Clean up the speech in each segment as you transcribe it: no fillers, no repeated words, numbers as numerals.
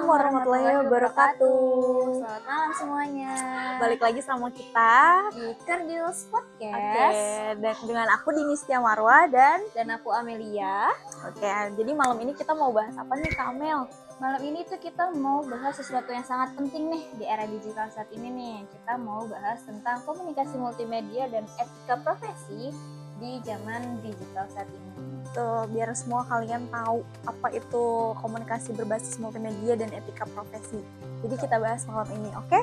Assalamualaikum warahmatullahi wabarakatuh. Selamat malam semuanya. Balik lagi sama kita di Kerdils Oke, Podcast. dan dengan aku Dini Setia Marwa dan aku Amelia. Oke, jadi malam ini kita mau bahas apa nih Kak Amel? Malam ini tuh kita mau bahas sesuatu yang sangat penting nih di era digital saat ini nih. Kita mau bahas tentang komunikasi multimedia dan etika profesi di zaman digital saat ini. Tuh, biar semua kalian tahu apa itu komunikasi berbasis multimedia dan etika profesi. Jadi kita bahas malam ini, oke?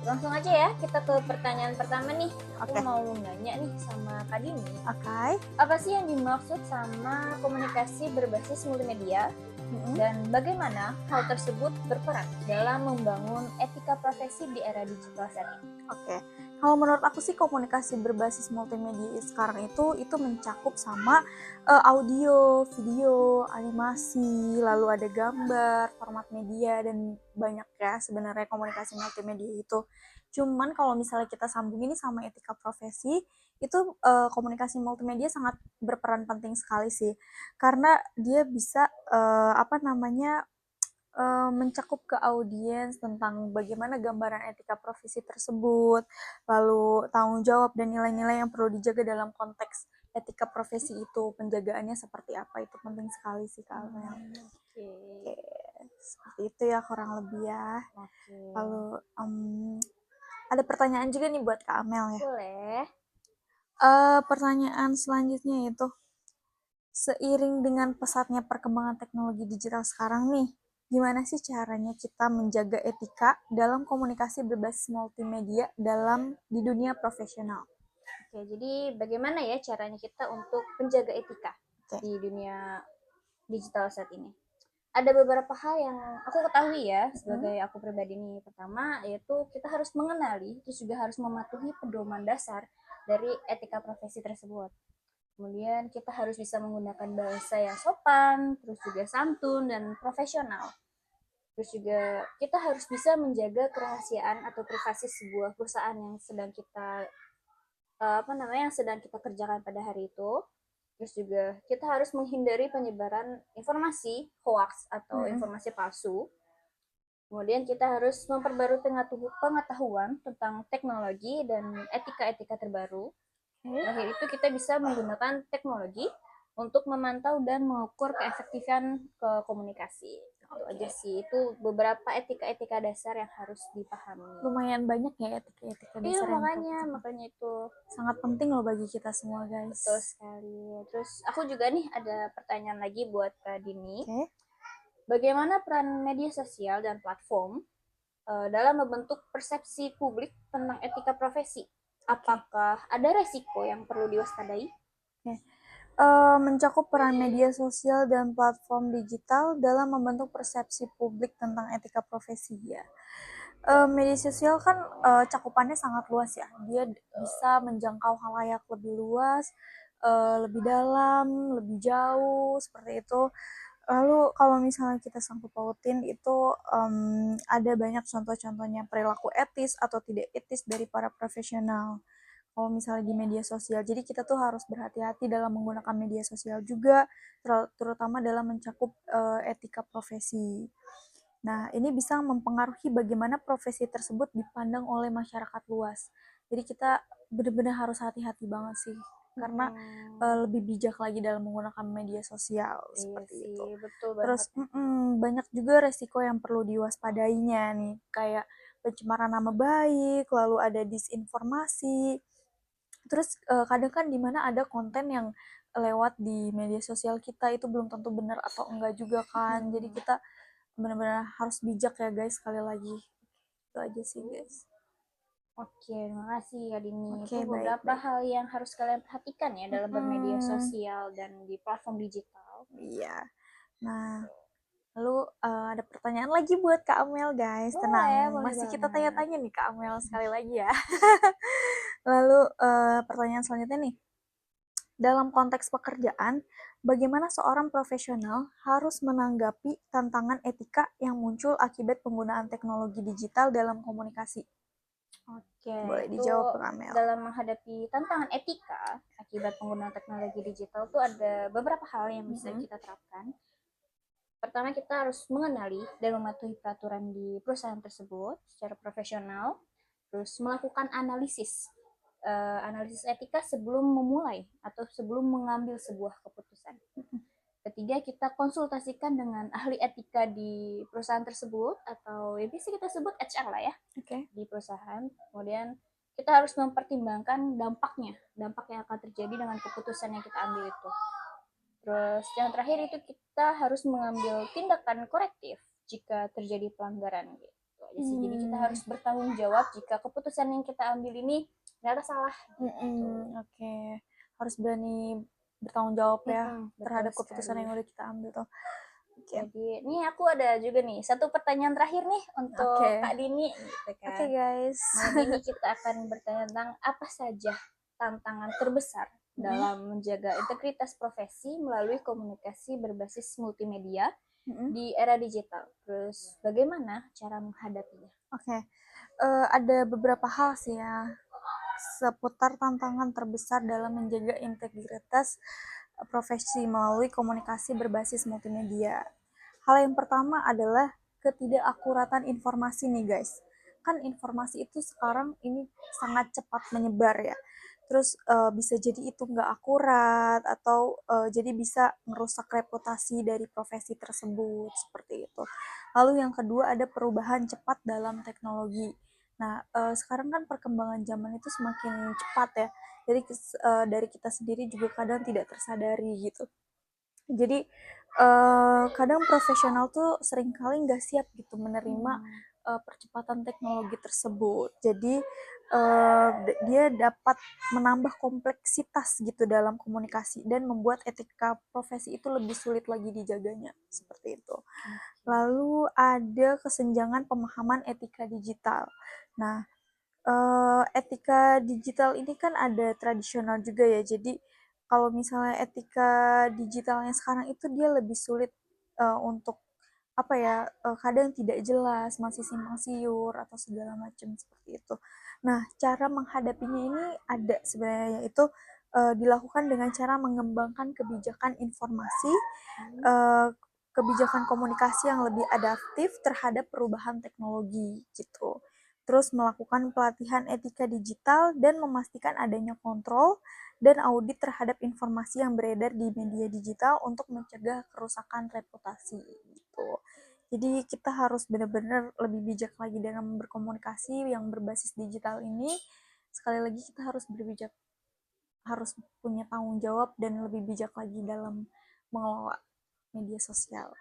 Langsung aja ya, kita ke pertanyaan pertama nih. Aku Oke. mau nanya nih sama Kak Dini. Oke. Apa sih yang dimaksud sama komunikasi berbasis multimedia? Dan bagaimana hal tersebut berperan dalam membangun etika profesi di era digital saat ini? Oke, kalau menurut aku sih komunikasi berbasis multimedia sekarang itu mencakup sama audio, video, animasi, lalu ada gambar, format media, dan banyak ya sebenarnya komunikasi multimedia itu. Cuman kalau misalnya kita sambung ini sama etika profesi, itu komunikasi multimedia sangat berperan penting sekali sih, karena dia bisa mencakup ke audiens tentang bagaimana gambaran etika profesi tersebut, lalu tanggung jawab dan nilai-nilai yang perlu dijaga dalam konteks etika profesi itu, penjagaannya seperti apa, itu penting sekali sih Kak Amel. Oke, seperti itu ya kurang lebih ya. Lalu ada pertanyaan juga nih buat Kak Amel ya. Boleh. Pertanyaan selanjutnya itu, seiring dengan pesatnya perkembangan teknologi digital sekarang nih, gimana sih caranya kita menjaga etika dalam komunikasi berbasis multimedia di dunia profesional? Oke, jadi bagaimana ya caranya kita untuk menjaga etika di dunia digital saat ini? Ada beberapa hal yang aku ketahui ya sebagai aku pribadi nih. Pertama, yaitu kita harus mengenali, terus juga harus mematuhi pedoman dasar dari etika profesi tersebut. Kemudian kita harus bisa menggunakan bahasa yang sopan, terus juga santun dan profesional. Terus juga kita harus bisa menjaga kerahasiaan atau privasi sebuah perusahaan yang sedang kita kerjakan pada hari itu. Terus juga kita harus menghindari penyebaran informasi hoax atau informasi palsu. Kemudian kita harus memperbarui pengetahuan tentang teknologi dan etika-etika terbaru. Terakhir itu kita bisa menggunakan teknologi untuk memantau dan mengukur keefektifan komunikasi. Itu aja sih, itu beberapa etika-etika dasar yang harus dipahami. Lumayan banyak ya etika-etika dasar. Iya, makanya itu sangat penting loh bagi kita semua guys. Betul sekali. Terus aku juga nih ada pertanyaan lagi buat Kak Dini. Bagaimana peran media sosial dan platform dalam membentuk persepsi publik tentang etika profesi? Apakah ada resiko yang perlu diwaspadai? Mencakup peran media sosial dan platform digital dalam membentuk persepsi publik tentang etika profesi ya. Media sosial kan cakupannya sangat luas ya. Dia bisa menjangkau halayak lebih luas, lebih dalam, lebih jauh, seperti itu. Lalu kalau misalnya kita sangkut pautin itu ada banyak contoh-contohnya perilaku etis atau tidak etis dari para profesional. Kalau misalnya di media sosial, jadi kita tuh harus berhati-hati dalam menggunakan media sosial juga, terutama dalam mencakup etika profesi. Nah, ini bisa mempengaruhi bagaimana profesi tersebut dipandang oleh masyarakat luas. Jadi kita benar-benar harus hati-hati banget sih, karena lebih bijak lagi dalam menggunakan media sosial seperti itu. Betul Terus banyak juga resiko yang perlu diwaspadainya nih, kayak pencemaran nama baik, lalu ada disinformasi. Terus kadang kan dimana ada konten yang lewat di media sosial kita itu belum tentu benar atau enggak juga kan. Jadi kita benar-benar harus bijak ya guys, sekali lagi. Itu aja sih guys. Oke, terima kasih Kak Dini. Itu beberapa hal yang harus kalian perhatikan ya dalam bermedia sosial dan di platform digital. Iya. Nah, lalu ada pertanyaan lagi buat Kak Amel guys. Tenang, masih kita tanya-tanya nih Kak Amel sekali lagi ya. Lalu pertanyaan selanjutnya nih. Dalam konteks pekerjaan, bagaimana seorang profesional harus menanggapi tantangan etika yang muncul akibat penggunaan teknologi digital dalam komunikasi? Oke, boleh dijawab Kak Amel. Dalam menghadapi tantangan etika akibat penggunaan teknologi digital itu ada beberapa hal yang bisa kita terapkan. Pertama kita harus mengenali dan mematuhi peraturan di perusahaan tersebut secara profesional, terus melakukan analisis etika sebelum memulai atau sebelum mengambil sebuah keputusan. Ketiga, kita konsultasikan dengan ahli etika di perusahaan tersebut atau ya bisa kita sebut HR lah ya, di perusahaan. Kemudian kita harus mempertimbangkan dampak yang akan terjadi dengan keputusan yang kita ambil itu. Terus yang terakhir itu kita harus mengambil tindakan korektif jika terjadi pelanggaran gitu aja sih. Jadi kita harus bertanggung jawab jika keputusan yang kita ambil ini ternyata salah. Oke. Harus berani bertanggung jawab ya Betul terhadap keputusan sekali. yang udah kita ambil tuh. Jadi nih aku ada juga nih satu pertanyaan terakhir nih untuk Kak Dini gitu kan. Oke, guys. Malam ini kita akan bertanya tentang apa saja tantangan terbesar dalam menjaga integritas profesi melalui komunikasi berbasis multimedia di era digital. Terus bagaimana cara menghadapinya? Oke. Ada beberapa hal sih ya seputar tantangan terbesar dalam menjaga integritas profesi melalui komunikasi berbasis multimedia. Hal yang pertama adalah ketidakakuratan informasi nih guys. Kan informasi itu sekarang ini sangat cepat menyebar ya. Terus bisa jadi itu nggak akurat atau jadi bisa merusak reputasi dari profesi tersebut seperti itu. Lalu yang kedua ada perubahan cepat dalam teknologi. Nah, sekarang kan perkembangan zaman itu semakin cepat ya. Jadi dari kita sendiri juga kadang tidak tersadari gitu. Jadi kadang profesional tuh seringkali nggak siap gitu menerima percepatan teknologi tersebut. Jadi dia dapat menambah kompleksitas gitu dalam komunikasi dan membuat etika profesi itu lebih sulit lagi dijaganya seperti itu. Lalu ada kesenjangan pemahaman etika digital. Nah, etika digital ini kan ada tradisional juga ya. Jadi kalau misalnya etika digitalnya sekarang itu dia lebih sulit untuk apa ya kadang tidak jelas, masih simpang siur atau segala macam seperti itu. Nah, cara menghadapinya ini ada sebenarnya yaitu dilakukan dengan cara mengembangkan kebijakan informasi, eh, kebijakan komunikasi yang lebih adaptif terhadap perubahan teknologi gitu. Terus melakukan pelatihan etika digital dan memastikan adanya kontrol dan audit terhadap informasi yang beredar di media digital untuk mencegah kerusakan reputasi gitu. Jadi kita harus benar-benar lebih bijak lagi dalam berkomunikasi yang berbasis digital ini. Sekali lagi kita harus berbijak, harus punya tanggung jawab dan lebih bijak lagi dalam mengelola media sosial.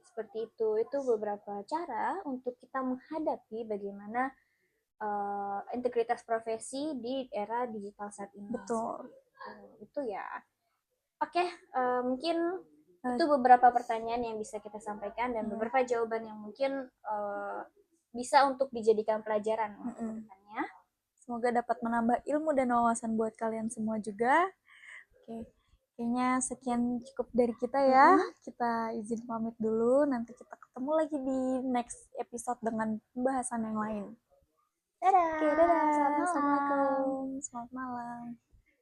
Seperti itu beberapa cara untuk kita menghadapi bagaimana integritas profesi di era digital saat ini. Betul. Itu ya. Oke, mungkin itu beberapa pertanyaan yang bisa kita sampaikan dan beberapa jawaban yang mungkin bisa untuk dijadikan pelajaran untuk kedepannya. Semoga dapat menambah ilmu dan wawasan buat kalian semua juga. Oke, kayaknya sekian cukup dari kita ya. Kita izin pamit dulu. Nanti kita ketemu lagi di next episode dengan pembahasan yang lain. Dadah. Oke, dadah. Selamat malam. Assalamualaikum. Selamat malam.